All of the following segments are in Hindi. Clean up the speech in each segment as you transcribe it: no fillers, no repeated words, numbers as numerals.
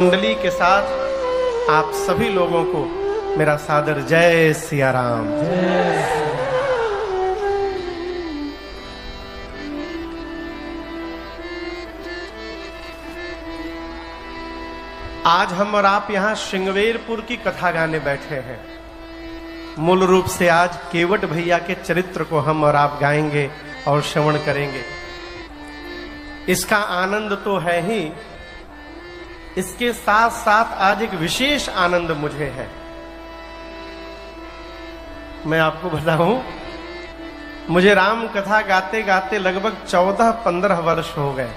मंडली के साथ आप सभी लोगों को मेरा सादर जय सिया राम। आज हम और आप यहाँ श्रृंगवेरपुर की कथा गाने बैठे हैं। मूल रूप से आज केवट भैया के चरित्र को हम और आप गाएंगे और श्रवण करेंगे। इसका आनंद तो है ही, इसके साथ साथ आज एक विशेष आनंद मुझे है। मैं आपको बताऊं, मुझे राम कथा गाते गाते लगभग 14-15 वर्ष हो गए।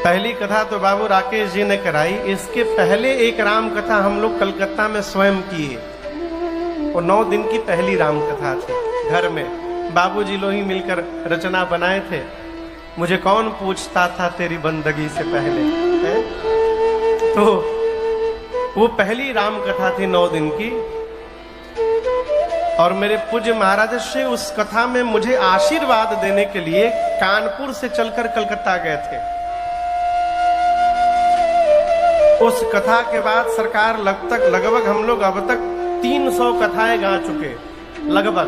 पहली कथा तो बाबू राकेश जी ने कराई, इसके पहले एक राम कथा हम लोग कलकत्ता में स्वयं किए। वो 9 दिन की पहली राम कथा थी। घर में बाबूजी लोग ही मिलकर रचना बनाए थे। मुझे कौन पूछता था तेरी बंदगी से पहले है? तो वो पहली राम कथा थी 9 दिन की। और मेरे पूज्य महाराज से उस कथा में मुझे आशीर्वाद देने के लिए कानपुर से चलकर कलकत्ता गए थे। उस कथा के बाद सरकार लगभग हम लोग अब तक 300 कथाएं गा चुके लगभग,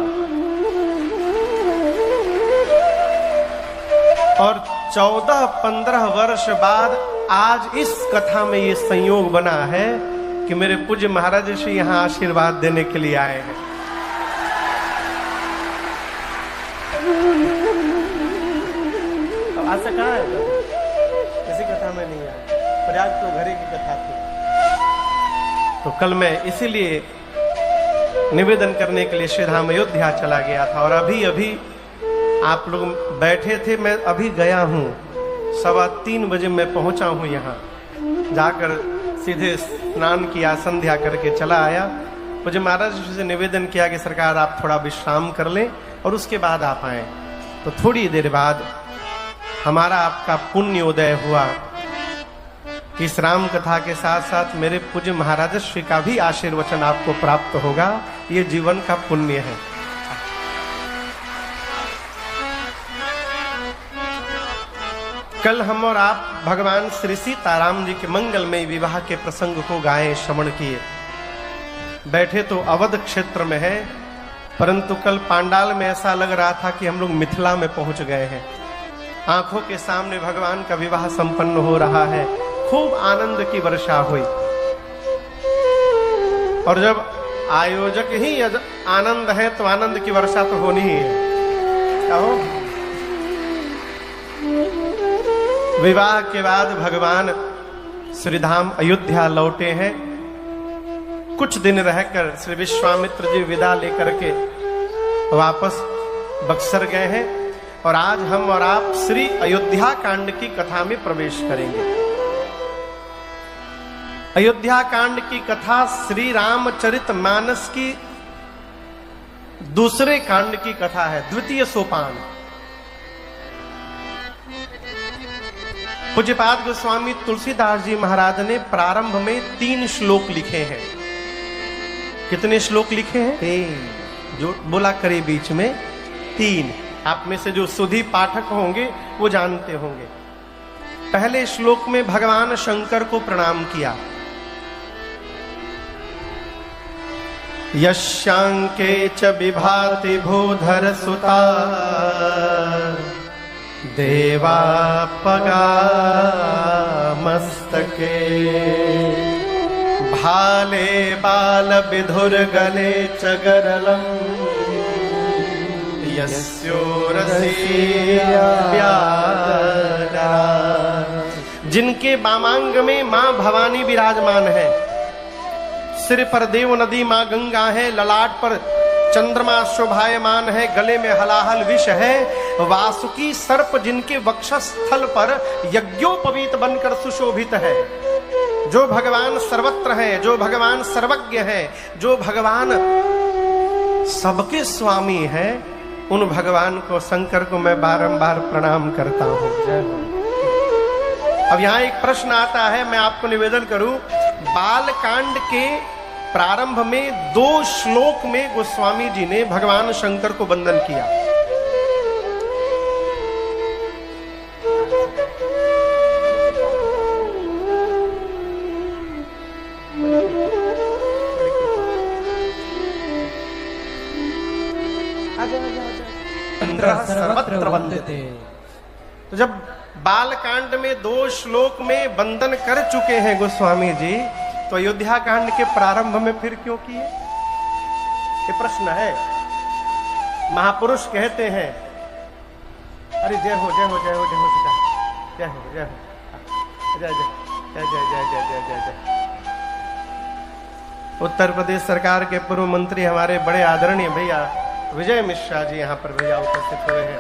और 14-15 वर्ष बाद आज इस कथा में ये संयोग बना है कि मेरे पूज्य महाराज श्री यहाँ आशीर्वाद देने के लिए आए हैं। तो आज से कहाँ है? किसी कथा में नहीं आया, पर आज तो घरे की कथा थी। तो कल मैं इसीलिए निवेदन करने के लिए श्री धाम अयोध्या चला गया था, और अभी आप लोग बैठे थे, मैं अभी गया हूँ। 2:15 बजे मैं पहुंचा हूँ यहाँ। जाकर सीधे स्नान किया, संध्या करके चला आया। मुझे महाराज जी से निवेदन किया कि सरकार आप थोड़ा विश्राम कर लें और उसके बाद आप आए। तो थोड़ी देर बाद हमारा आपका पुण्य उदय हुआ कि इस राम कथा के साथ साथ मेरे पूज्य महाराज श्री का भी आशीर्वचन आपको प्राप्त होगा। ये जीवन का पुण्य है। कल हम और आप भगवान श्री सीताराम जी के मंगलमय विवाह के प्रसंग को गाए, श्रवण किए। बैठे तो अवध क्षेत्र में है, परंतु कल पांडाल में ऐसा लग रहा था कि हम लोग मिथिला में पहुंच गए हैं। आंखों के सामने भगवान का विवाह संपन्न हो रहा है। खूब आनंद की वर्षा हुई। और जब आयोजक ही आनंद है तो आनंद की वर्षा तो होनी ही है। क्या हो? विवाह के बाद भगवान श्रीधाम अयोध्या लौटे हैं। कुछ दिन रहकर श्री विश्वामित्र जी विदा लेकर के वापस बक्सर गए हैं। और आज हम और आप श्री अयोध्या कांड की कथा में प्रवेश करेंगे। अयोध्या कांड की कथा श्री रामचरितमानस की दूसरे कांड की कथा है, द्वितीय सोपान। पूज्यपाद गोस्वामी तुलसीदास जी महाराज ने प्रारंभ में 3 श्लोक लिखे हैं। कितने श्लोक लिखे हैं? 3। जो बोला करे बीच में 3। आप में से जो सुधी पाठक होंगे वो जानते होंगे। पहले श्लोक में भगवान शंकर को प्रणाम किया। यशांके च विभाति भूधर सुता देवापगा मस्तके भाले बाल विधुर गले चगरलम यस्योरसी प्यारा। जिनके वामांग में मां भवानी विराजमान है, सिर पर देव नदी मां गंगा है, ललाट पर चंद्रमा शोभायमान है, गले में हलाहल विष है, वासुकी सर्प जिनके वक्षस्थल पर यज्ञोपवीत बनकर सुशोभित है। जो भगवान सर्वत्र है, जो भगवान सर्वज्ञ है, जो भगवान सबके स्वामी है, उन भगवान को, शंकर को मैं बारंबार प्रणाम करता हूं। अब यहां एक प्रश्न आता है, मैं आपको निवेदन करूं। बालकांड के प्रारंभ में 2 श्लोक में गोस्वामी जी ने भगवान शंकर को वंदन किया। इंद्रः सर्वत्र वंदते। तो जब बालकांड में 2 श्लोक में वंदन कर चुके हैं गोस्वामी जी, तो अयोध्या कांड के प्रारंभ में फिर क्यों किए? ये प्रश्न है। महापुरुष कहते हैं, अरे जय हो जय हो जय हो जय हो सीता, जय हो जय हो, जय जय जय जय जय जय जय जय जय। उत्तर प्रदेश सरकार के पूर्व मंत्री हमारे बड़े आदरणीय भैया विजय मिश्रा जी यहाँ पर भैया उपस्थित हुए हैं।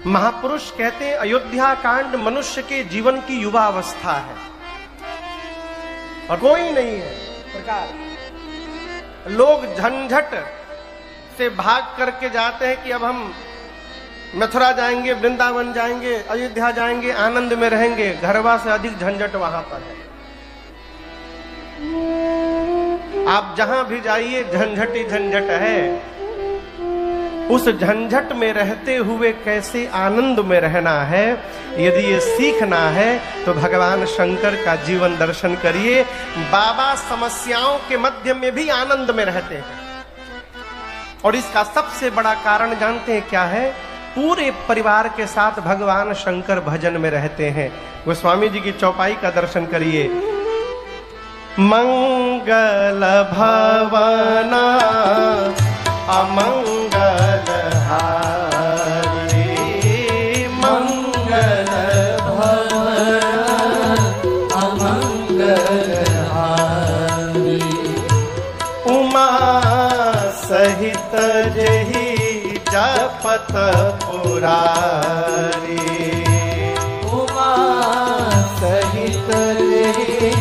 महापुरुष कहते हैं अयोध्या कांड मनुष्य के जीवन की युवा अवस्था है और कोई नहीं है प्रकार। लोग झंझट से भाग करके जाते हैं कि अब हम मथुरा जाएंगे, वृंदावन जाएंगे, अयोध्या जाएंगे, आनंद में रहेंगे। घरवा से अधिक झंझट वहां पर है। आप जहां भी जाइए झंझट ही झंझट है। उस झंझट में रहते हुए कैसे आनंद में रहना है, यदि ये सीखना है तो भगवान शंकर का जीवन दर्शन करिए। बाबा समस्याओं के मध्य में भी आनंद में रहते हैं और इसका सबसे बड़ा कारण जानते हैं क्या है? पूरे परिवार के साथ भगवान शंकर भजन में रहते हैं। गोस्वामी जी की चौपाई का दर्शन करिए। मंगल भवना अमंगल हारी, मंगल भवन अमंगल हारी, उमा सहित जहि जपत पुरारी, उमा सहित जहि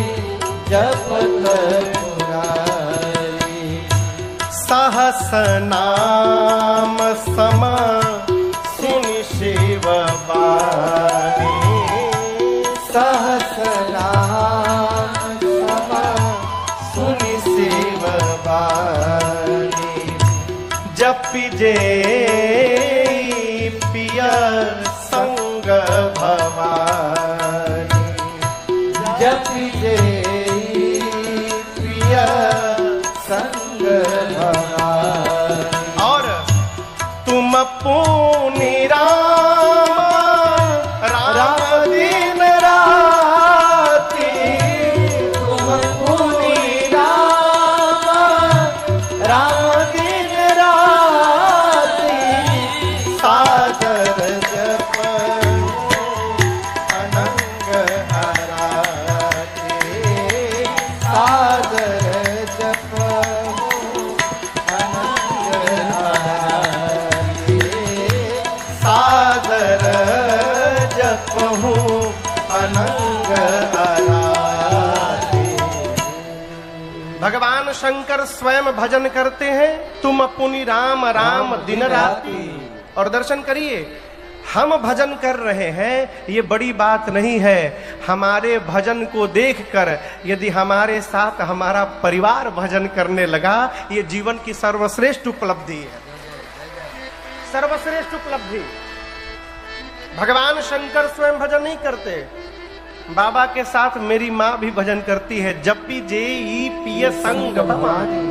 जपत सहस नाम सम सुनि शिव बानी, सहस नाम सम सुनि शिव बानी, जपि जे पिय संग भवानी, जपि जे पिय संग और तुम पुनि राम राम दिन राती, तुम पुनि राम राम दिन राती, सादर जप अनंग आराती, सादर जप अनंग आराधे। भगवान शंकर स्वयं भजन करते हैं, तुम पुनि राम राम दिन राती। और दर्शन करिए, हम भजन कर रहे हैं ये बड़ी बात नहीं है। हमारे भजन को देखकर यदि हमारे साथ हमारा परिवार भजन करने लगा, ये जीवन की सर्वश्रेष्ठ उपलब्धि है, सर्वश्रेष्ठ उपलब्धि। भगवान शंकर स्वयं भजन नहीं करते, बाबा के साथ मेरी माँ भी भजन करती है। जपि जेई पिय संग भवानी,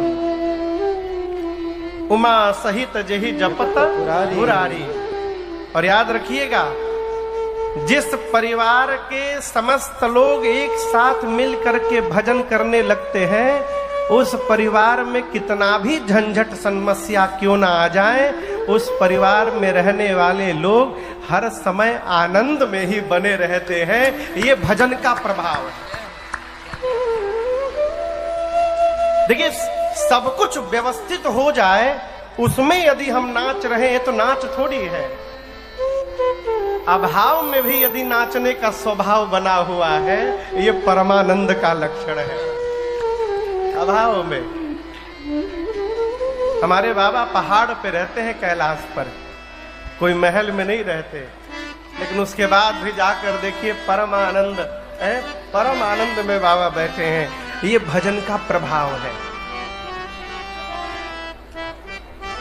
उमा सहित जेहि जपत पुरारी। और याद रखिएगा, जिस परिवार के समस्त लोग एक साथ मिल करके भजन करने लगते हैं, उस परिवार में कितना भी झंझट समस्या क्यों ना आ जाए, उस परिवार में रहने वाले लोग हर समय आनंद में ही बने रहते हैं। ये भजन का प्रभाव है। देखिए, सब कुछ व्यवस्थित हो जाए, उसमें यदि हम नाच रहे हैं तो नाच थोड़ी है। अभाव में भी यदि नाचने का स्वभाव बना हुआ है, ये परमानंद का लक्षण है। अभाव में। हमारे बाबा पहाड़ पे रहते हैं, कैलाश पर, कोई महल में नहीं रहते, लेकिन उसके बाद भी जाकर देखिए परम आनंद है, परम आनंद में बाबा बैठे हैं। ये भजन का प्रभाव है।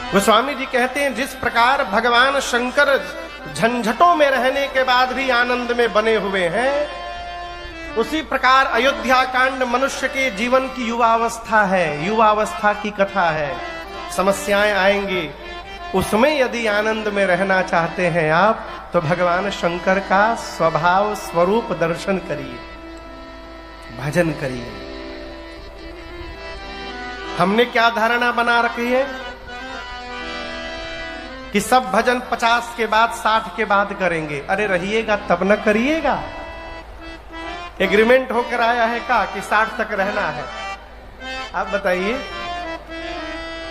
गोस्वामी जी कहते हैं जिस प्रकार भगवान शंकर झंझटों में रहने के बाद भी आनंद में बने हुए हैं, उसी प्रकार अयोध्या कांड मनुष्य के जीवन की युवावस्था है, युवावस्था की कथा है। समस्याएं आएंगी, उसमें यदि आनंद में रहना चाहते हैं आप, तो भगवान शंकर का स्वभाव स्वरूप दर्शन करिए, भजन करिए। हमने क्या धारणा बना रखी है कि सब भजन 50 के बाद 60 के बाद करेंगे। अरे रहिएगा तब न करिएगा। एग्रीमेंट होकर आया है का कि 60 तक रहना है? आप बताइए।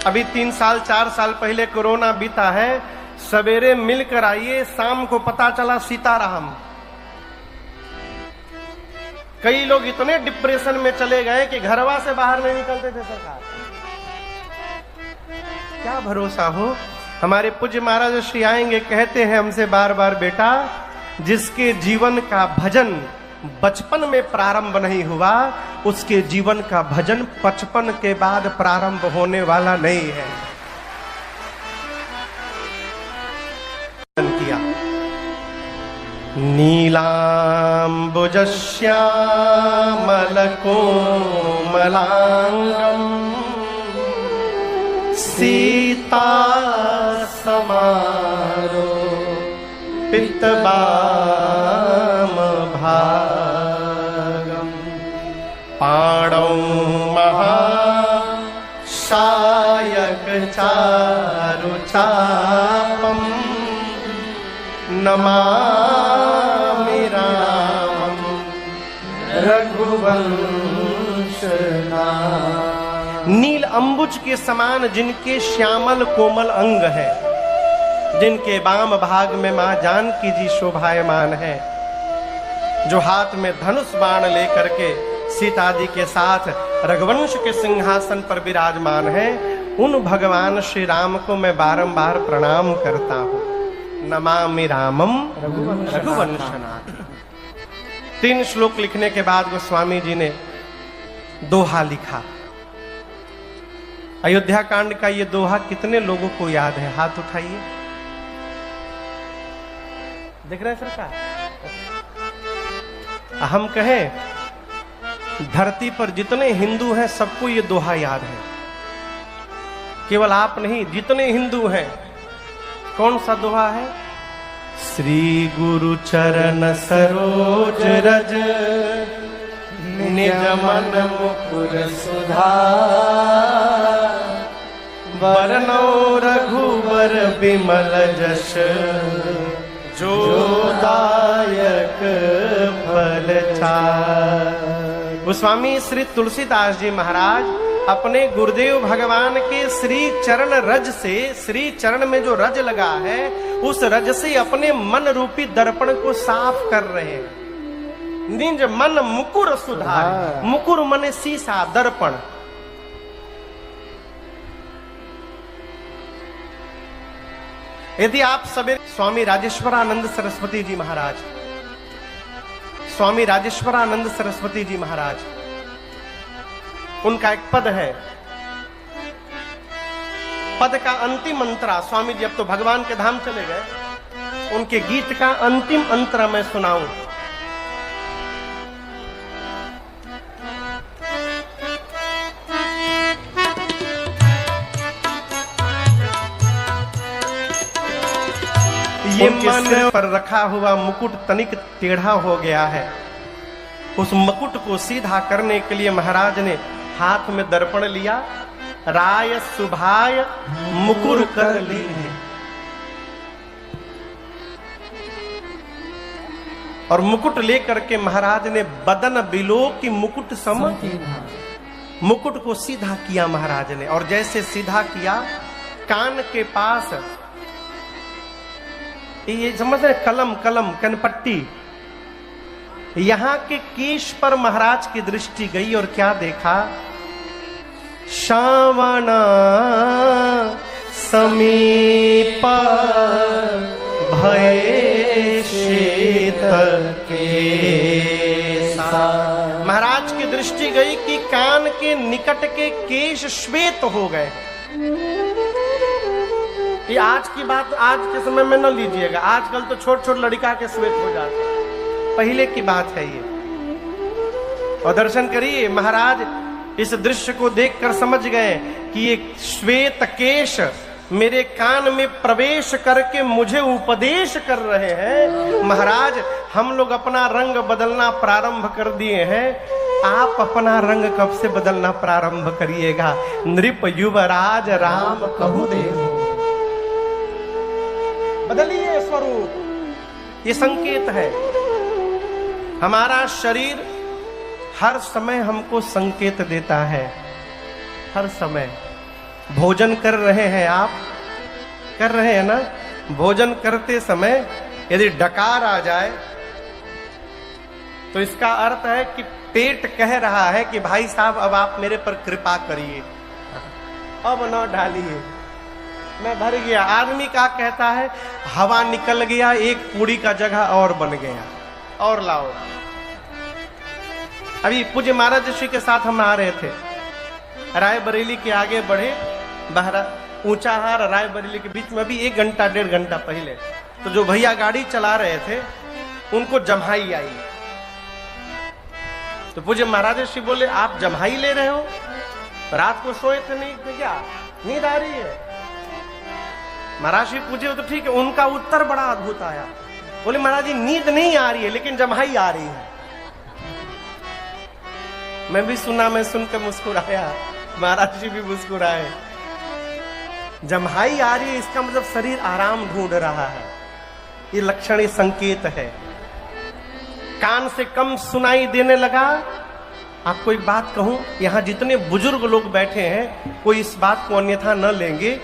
अभी 3 साल 4 साल पहले कोरोना बीता है, सवेरे मिलकर आइए, शाम को पता चला सीताराम। कई लोग इतने डिप्रेशन में चले गए कि घरवा से बाहर नहीं निकलते थे। सरकार क्या भरोसा हो। हमारे पूज्य महाराज श्री आएंगे, कहते हैं हमसे बार बार, बेटा जिसके जीवन का भजन बचपन में प्रारंभ नहीं हुआ, उसके जीवन का भजन 55 के बाद प्रारंभ होने वाला नहीं है। किया नीलाम्बुजश्यामलकोमलांगम सीता समारो पितबाम भागम पाणौ महाशायक चारुचापम नमामि रामं रघुवंशनाथं। नील अंबुज के समान जिनके श्यामल कोमल अंग है, जिनके वाम भाग में मां जानकी जी शोभायमान है, जो हाथ में धनुष बाण लेकर के सीता जी के साथ रघुवंश के सिंहासन पर विराजमान है, उन भगवान श्री राम को मैं बारंबार प्रणाम करता हूं। नमामि रामम रघुवंशनाथ। 3 श्लोक लिखने के बाद गोस्वामी जी ने दोहा लिखा। अयोध्या कांड का ये दोहा कितने लोगों को याद है? हाथ उठाइए। देख रहे हैं सरकार? हम कहें धरती पर जितने हिंदू हैं सबको ये दोहा याद है। केवल आप नहीं, जितने हिंदू हैं। कौन सा दोहा है? श्री गुरु चरण सरोज रज निज मन मुकुर सुधार वरनौ रघुबर विमल जस जो दायक फल चार। गोस्वामी श्री तुलसीदास जी महाराज अपने गुरुदेव भगवान के श्री चरण रज से, श्री चरण में जो रज लगा है, उस रज से अपने मन रूपी दर्पण को साफ कर रहे हैं। निज मन मुकुर सुधार। मुकुर मन शीशा, दर्पण। यदि आप सवेरे स्वामी राजेश्वरानंद सरस्वती जी महाराज, स्वामी राजेश्वरानंद सरस्वती जी महाराज, उनका एक पद है, पद का अंतिम अंतरा, स्वामी जी अब तो भगवान के धाम चले गए, उनके गीत का अंतिम अंतरा मैं सुनाऊं। ये मन पर रखा हुआ मुकुट तनिक टेढ़ा हो गया है। उस मुकुट को सीधा करने के लिए महाराज ने हाथ में दर्पण लिया, राय सुभाय मुकुर कर ली है, और मुकुट लेकर के महाराज ने बदन बिलो की मुकुट सम मुकुट को सीधा किया महाराज ने। और जैसे सीधा किया, कान के पास ये समझ रहे, कलम कलम कनपट्टी, यहाँ के केश पर महाराज की दृष्टि गई और क्या देखा श्रावण समीप भये शीतल केसा। महाराज की दृष्टि गई कि कान के निकट के केश श्वेत हो गए। ये आज की बात आज के समय में न लीजिएगा, आजकल तो छोट छोट लड़का के श्वेत हो जाते हैं, पहले की बात है ये। और दर्शन करिए, महाराज इस दृश्य को देखकर समझ गए कि ये श्वेत केश मेरे कान में प्रवेश करके मुझे उपदेश कर रहे हैं। महाराज हम लोग अपना रंग बदलना प्रारंभ कर दिए हैं, आप अपना रंग कब से बदलना प्रारंभ करिएगा? नृप युवराज राम कहु देव, बदलिए स्वरूप। ये संकेत है। हमारा शरीर हर समय हमको संकेत देता है, हर समय। भोजन कर रहे हैं आप, कर रहे हैं ना? भोजन करते समय यदि डकार आ जाए तो इसका अर्थ है कि पेट कह रहा है कि भाई साहब अब आप मेरे पर कृपा करिए, अब न डालिए, मैं भर गया। आदमी क्या कहता है? हवा निकल गया, एक पूरी का जगह और बन गया, और लाओ। अभी पूज्य महाराज श्री के साथ हम आ रहे थे, रायबरेली के आगे बढ़े, बहरा ऊंचाहार रायबरेली के बीच में अभी 1 घंटा 1.5 घंटा पहले, तो जो भैया गाड़ी चला रहे थे उनको जम्हाई आई। तो पूज्य महाराज श्री बोले, आप जम्हाई ले रहे हो? रात को सोए थे नहीं थे क्या? नींद आ रही है? महाराज जी पूछे तो ठीक है। उनका उत्तर बड़ा अद्भुत आया। बोले महाराज जी नींद नहीं आ रही है लेकिन जम्हाई आ रही है। मैं भी सुना, मैं सुनकर मुस्कुराया, महाराज जी भी मुस्कुराए। जम्हाई आ रही है इसका मतलब शरीर आराम ढूंढ रहा है, ये लक्षण, ये संकेत है। कान से कम सुनाई देने लगा। आपको एक बात कहूं, यहां जितने बुजुर्ग लोग बैठे हैं कोई इस बात को अन्यथा न लेंगे।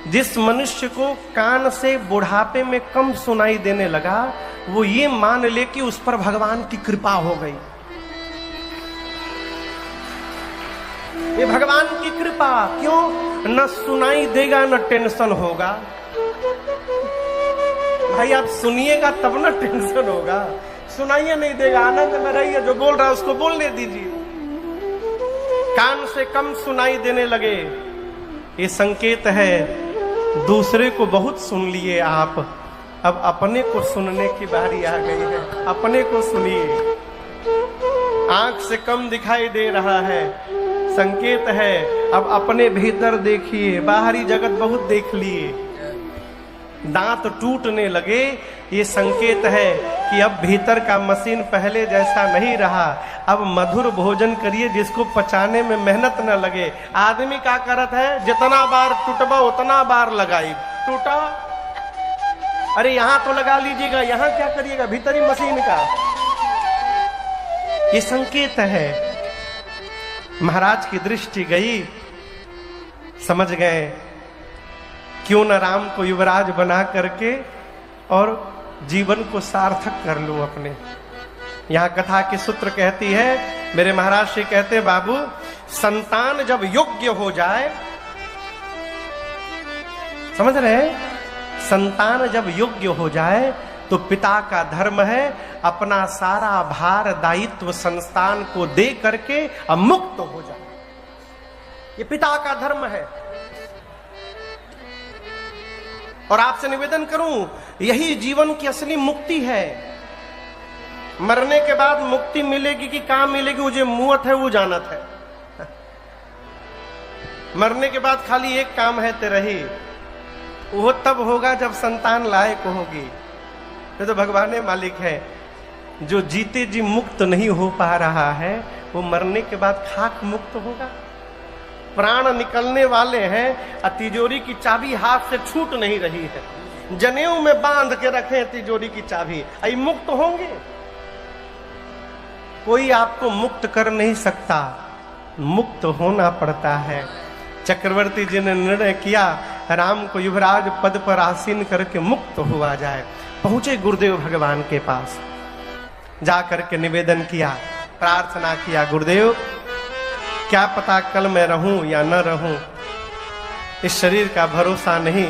जिस मनुष्य को कान से बुढ़ापे में कम सुनाई देने लगा वो ये मान ले कि उस पर भगवान की कृपा हो गई। ये भगवान की कृपा। क्यों? न सुनाई देगा न टेंशन होगा। भाई आप सुनिएगा तब ना टेंशन होगा, सुनाइए नहीं देगा, आनंद में रहिए, जो बोल रहा है उसको बोलने दीजिए। कान से कम सुनाई देने लगे, ये संकेत है दूसरे को बहुत सुन लिए आप, अब अपने को सुनने की बारी आ गई है। अपने को सुनिए। आंख से कम दिखाई दे रहा है, संकेत है अब अपने भीतर देखिए। बाहरी जगत बहुत देख लिए, दांत टूटने लगे, ये संकेत है कि अब भीतर का मशीन पहले जैसा नहीं रहा। अब मधुर भोजन करिए जिसको पचाने में मेहनत न लगे। आदमी क्या करत है? जितना बार टूटबा उतना बार लगाई, टूटा, अरे यहां तो लगा लीजिएगा, यहां क्या करिएगा? भीतरी मशीन का ये संकेत है। महाराज की दृष्टि गई, समझ गए क्यों न राम को युवराज बना करके और जीवन को सार्थक कर लूं अपने। यहां कथा की सूत्र कहती है, मेरे महाराज श्री कहते, बाबू संतान जब योग्य हो जाए, समझ रहे हैं, संतान जब योग्य हो जाए तो पिता का धर्म है अपना सारा भार दायित्व संस्थान को दे करके अब मुक्त हो जाए। ये पिता का धर्म है। और आपसे निवेदन करूं, यही जीवन की असली मुक्ति है। मरने के बाद मुक्ति मिलेगी कि कहां मिलेगी, वो जो मुअत है वो जानत है। मरने के बाद खाली एक काम है तेरा ही, वो तब होगा जब संतान लायक होगी। ये तो भगवान मालिक है। जो जीते जी मुक्त नहीं हो पा रहा है वो मरने के बाद खाक मुक्त होगा। प्राण निकलने वाले हैं, तिजोरी की चाबी हाथ से छूट नहीं रही है, जनेऊ में बांध के रखे तिजोरी की चाबी, आई मुक्त होंगे। कोई आपको मुक्त कर नहीं सकता, मुक्त होना पड़ता है। चक्रवर्ती जी ने निर्णय किया राम को युवराज पद पर आसीन करके मुक्त हुआ जाए। पहुंचे गुरुदेव भगवान के पास, जा करके निवेदन किया, प्रार्थना किया, गुरुदेव क्या पता कल मैं रहूं या न रहूं, इस शरीर का भरोसा नहीं।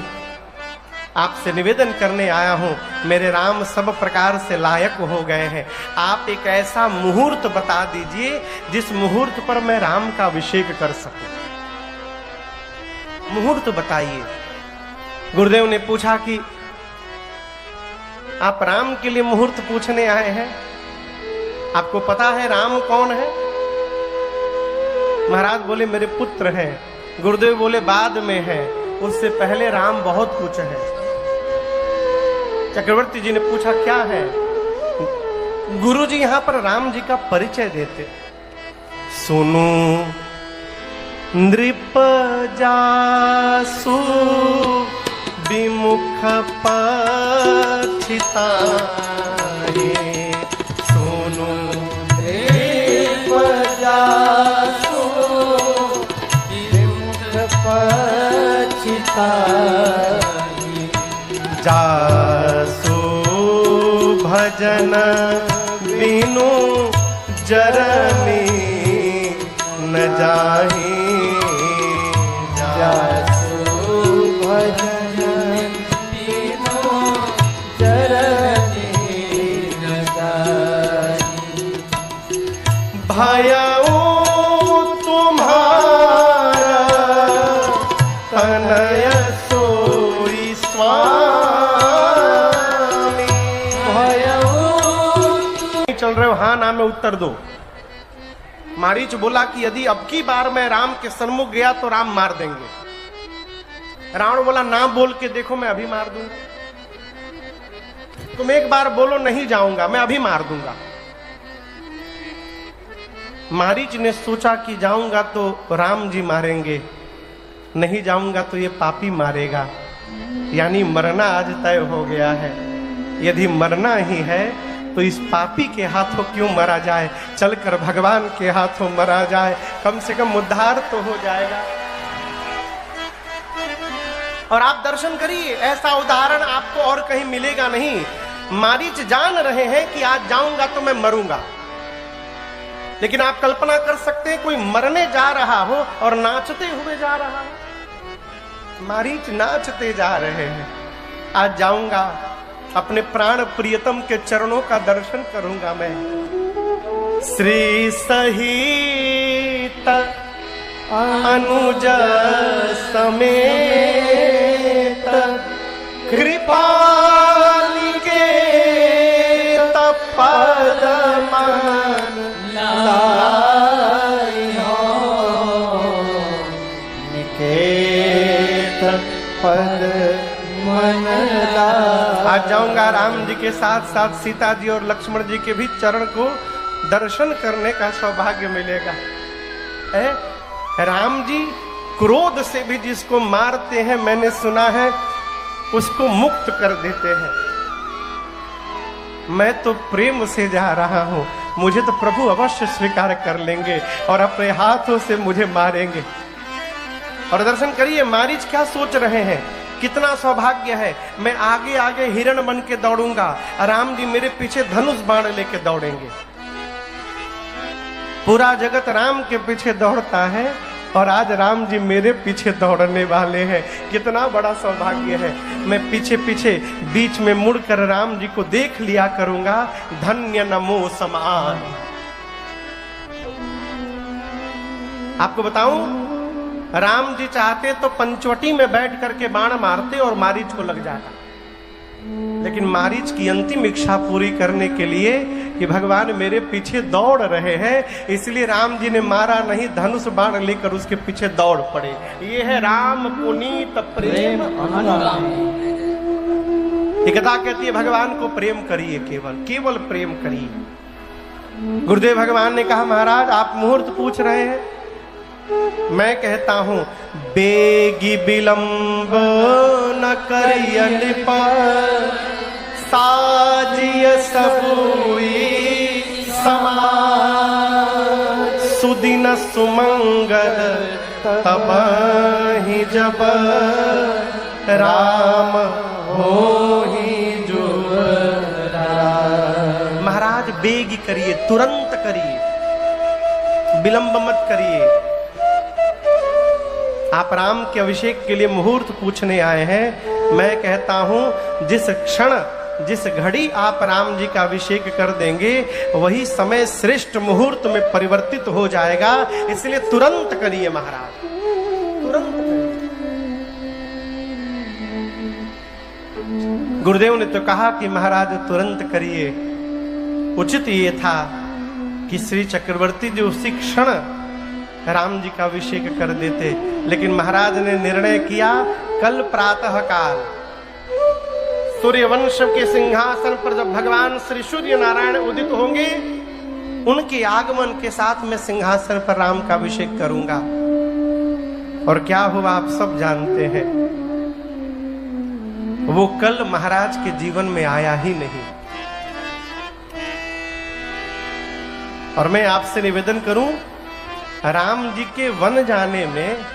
आपसे निवेदन करने आया हूं, मेरे राम सब प्रकार से लायक हो गए हैं। आप एक ऐसा मुहूर्त बता दीजिए जिस मुहूर्त पर मैं राम का अभिषेक कर सकूं। मुहूर्त बताइए। गुरुदेव ने पूछा कि आप राम के लिए मुहूर्त पूछने आए हैं, आपको पता है राम कौन है? महाराज बोले मेरे पुत्र हैं। गुरुदेव बोले बाद में है, उससे पहले राम बहुत कुछ है। चक्रवर्ती जी ने पूछा क्या है? गुरु जी यहां पर राम जी का परिचय देते। सुनो नृप जासु विमुख पछिताए, सुनो नृप जासु विमुख पछिताए, जासु भजन बिनु जरनी न जाही, जासु भजन बिनु जरनी न जाही। भयउ तुम्हारा तनय सोई स्वामी, चल रहे हो? हाँ ना में उत्तर दो। मारीच बोला कि यदि अब की बार मैं राम के सन्मुख गया तो राम मार देंगे। रावण बोला ना बोल के देखो, मैं अभी मार दूंगा। तुम एक बार बोलो नहीं जाऊंगा, मैं अभी मार दूंगा। मारीच ने सोचा कि जाऊंगा तो राम जी मारेंगे, नहीं जाऊंगा तो ये पापी मारेगा, यानी मरना आज तय हो गया है। यदि मरना ही है तो इस पापी के हाथों क्यों मरा जाए, चलकर भगवान के हाथों मरा जाए, कम से कम उद्धार तो हो जाएगा। और आप दर्शन करिए, ऐसा उदाहरण आपको और कहीं मिलेगा नहीं। मारीच जान रहे हैं कि आज जाऊंगा तो मैं मरूंगा, लेकिन आप कल्पना कर सकते हैं कोई मरने जा रहा हो और नाचते हुए जा रहा हो। मारीच नाचते जा रहे हैं, आज जाऊंगा, अपने प्राण प्रियतम के चरणों का दर्शन करूंगा मैं। श्री सहित अनुज समेत कृपाल के तपद मन लायो, निकेत पद मन लायो। आज जाऊंगा, राम जी के साथ साथ सीता जी और लक्ष्मण जी के भी चरण को दर्शन करने का सौभाग्य मिलेगा। राम जी क्रोध से भी जिसको मारते हैं, मैंने सुना है, उसको मुक्त कर देते हैं। मैं तो प्रेम से जा रहा हूं, मुझे तो प्रभु अवश्य स्वीकार कर लेंगे और अपने हाथों से मुझे मारेंगे। और दर्शन करिए मारीच क्या सोच रहे हैं, कितना सौभाग्य है। मैं आगे आगे हिरण बन के दौड़ूंगा, राम जी मेरे पीछे धनुष बाण लेके दौड़ेंगे। पूरा जगत राम के पीछे दौड़ता है और आज राम जी मेरे पीछे दौड़ने वाले हैं। कितना बड़ा सौभाग्य है। मैं पीछे पीछे बीच में मुड़कर राम जी को देख लिया करूंगा। धन्य नमो समान। आपको बताऊं, राम जी चाहते तो पंचवटी में बैठ करके बाण मारते और मारीच को लग जाता, लेकिन मारीच की अंतिम इच्छा पूरी करने के लिए कि भगवान मेरे पीछे दौड़ रहे हैं, इसलिए राम जी ने मारा नहीं, धनुष बाण लेकर उसके पीछे दौड़ पड़े। ये है राम पुनीत प्रेम अनुरागी। कथा कहती है भगवान को प्रेम करिए, केवल केवल प्रेम करिए। गुरुदेव भगवान ने कहा महाराज आप मुहूर्त पूछ रहे हैं, मैं कहता हूं बेगी विलंब न करिय नृप, साजिय सबुई समाज, सुदिन सुमंगल तबहि जब, राम होहि जुबराज। महाराज बेगी करिए, तुरंत करिए, विलंब मत करिए। आप राम के अभिषेक के लिए मुहूर्त पूछने आए हैं। मैं कहता हूं जिस क्षण जिस घड़ी आप राम जी का अभिषेक कर देंगे वही समय श्रेष्ठ मुहूर्त में परिवर्तित हो जाएगा। इसलिए तुरंत करिए महाराज, तुरंत करिए। गुरुदेव ने तो कहा कि महाराज तुरंत करिए। उचित ये था कि श्री चक्रवर्ती जी उसी क्षण राम जी का अभिषेक कर देते, लेकिन महाराज ने निर्णय किया कल प्रातः काल सूर्यवंश के सिंहासन पर जब भगवान श्री सूर्य नारायण उदित होंगे, उनके आगमन के साथ मैं सिंहासन पर राम का अभिषेक करूंगा। और क्या हुआ आप सब जानते हैं। वो कल महाराज के जीवन में आया ही नहीं। और मैं आपसे निवेदन करूं, राम जी के वन जाने में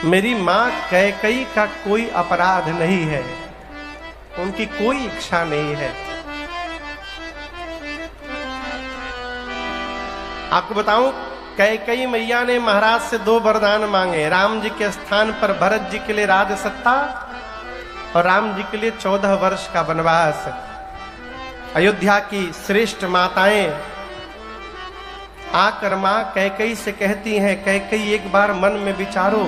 मेरी मां कैकेयी का कोई अपराध नहीं है, उनकी कोई इच्छा नहीं है। आपको बताऊं, कैकेयी मैया ने महाराज से 2 वरदान मांगे। राम जी के स्थान पर भरत जी के लिए राज सत्ता और राम जी के लिए 14 वर्ष का वनवास। अयोध्या की श्रेष्ठ माताएं आकर मां कैकेयी से कहती हैं, कैकेयी एक बार मन में विचारो,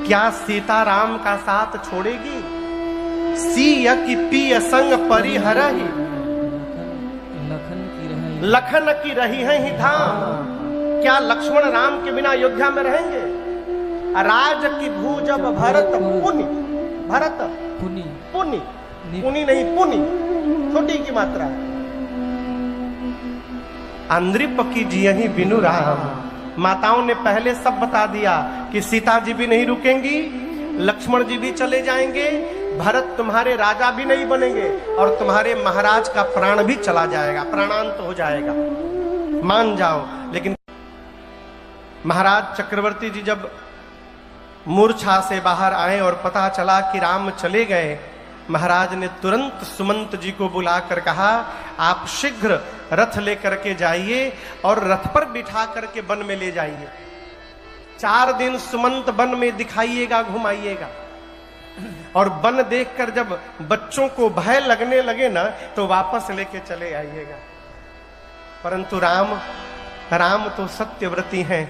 क्या सीता राम का साथ छोड़ेगी? सिय की पिय संग परिहरहि, लखन की रही है ही धाम। क्या लक्ष्मण राम के बिना अयोध्या में रहेंगे? राज की भू जब भरत पुनि, भरत पुनि, पुनि पुनि नहीं पुनि, छोटी की मात्रा। अंद्रिप की जियहि बिनु राम। माताओं ने पहले सब बता दिया कि सीता जी भी नहीं रुकेंगी, लक्ष्मण जी भी चले जाएंगे, भरत तुम्हारे राजा भी नहीं बनेंगे और तुम्हारे महाराज का प्राण भी चला जाएगा, प्राणांत हो जाएगा, मान जाओ। लेकिन महाराज चक्रवर्ती जी जब मूर्छा से बाहर आए और पता चला कि राम चले गए, महाराज ने तुरंत सुमंत जी को बुलाकर कहा, आप शीघ्र रथ लेकर के जाइए और रथ पर बिठा करके वन में ले जाइए। 4 दिन सुमंत वन में दिखाइएगा, घुमाइएगा। और वन देखकर जब बच्चों को भय लगने लगे ना, तो वापस लेके चले आइएगा। परंतु राम तो सत्यव्रती हैं।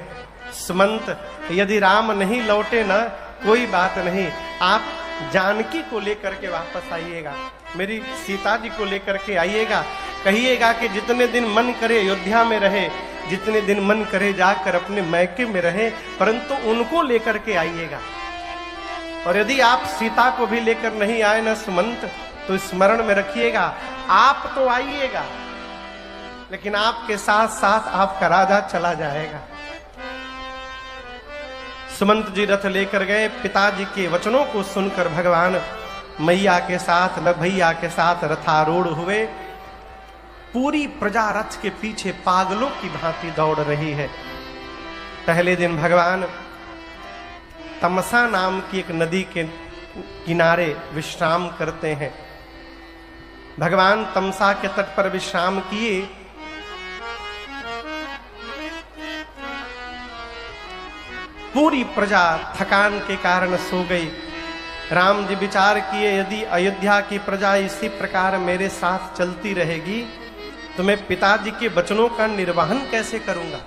सुमंत, यदि राम नहीं लौटे ना, कोई बात नहीं, आप जानकी को लेकर के वापस आइएगा, मेरी सीता जी को लेकर के आइएगा। कहिएगा कि जितने दिन मन करे अयोध्या में रहे, जितने दिन मन करे जाकर अपने मैके में रहे, परंतु उनको लेकर के आइएगा। और यदि आप सीता को भी लेकर नहीं आए ना सुमंत, तो स्मरण में रखिएगा, आप तो आइएगा, लेकिन आपके साथ साथ आपका राजा चला जाएगा। सुमंत जी रथ लेकर गए। पिताजी के वचनों को सुनकर भगवान मैया के साथ, भैया के साथ रथारूढ़ हुए। पूरी प्रजा रथ के पीछे पागलों की भांति दौड़ रही है। पहले दिन भगवान तमसा नाम की एक नदी के किनारे विश्राम करते हैं। भगवान तमसा के तट पर विश्राम किए। पूरी प्रजा थकान के कारण सो गई। राम जी विचार किए, यदि अयोध्या की प्रजा इसी प्रकार मेरे साथ चलती रहेगी तो मैं पिताजी के वचनों का निर्वहन कैसे करूंगा।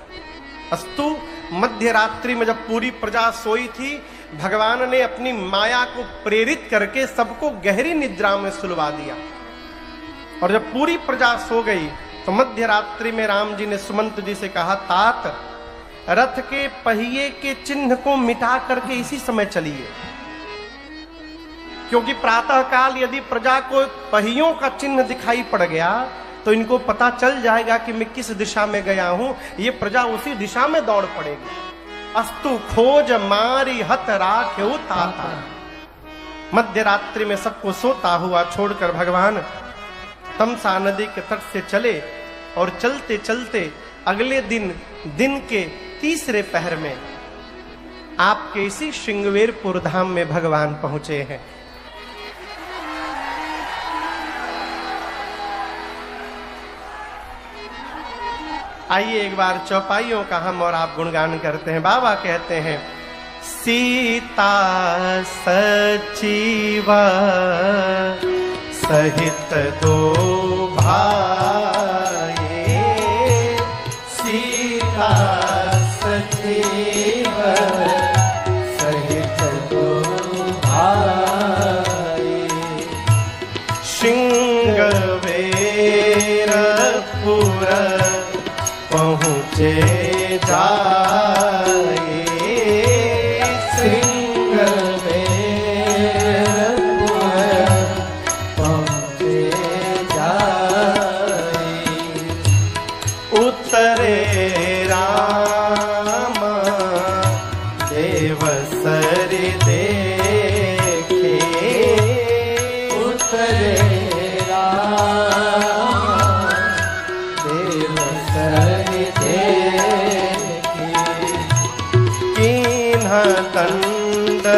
अस्तु मध्य रात्रि में जब पूरी प्रजा सोई थी, भगवान ने अपनी माया को प्रेरित करके सबको गहरी निद्रा में सुलवा दिया। और जब पूरी प्रजा सो गई तो मध्य रात्रि में राम जी ने सुमंत जी से कहा, तात रथ के पहिए के चिन्ह को मिटा करके इसी समय चलिए, क्योंकि प्रातः काल यदि प्रजा को पहियों का चिन्ह दिखाई पड़ गया तो इनको पता चल जाएगा कि मैं किस दिशा में गया हूं, ये प्रजा उसी दिशा में दौड़ पड़ेगी। अस्तु खोज मारी हत राख्यो ताता। मध्य रात्रि में सबको सोता हुआ छोड़कर भगवान तमसा नदी के तट से चले और चलते चलते अगले दिन के तीसरे पहर में आपके इसी श्रृंगवेरपुर धाम में भगवान पहुंचे हैं। आइए एक बार चौपाइयों का हम और आप गुणगान करते हैं। बाबा कहते हैं, सीता सचिवा सहित दो भाई, सीता सचिव सहित दो भाई, श्रृंगवेरपुर पहुँचे जाए, उतरे राम देवसर देखे, उतरे राम देवसर देखे, कीन्ह दंडवत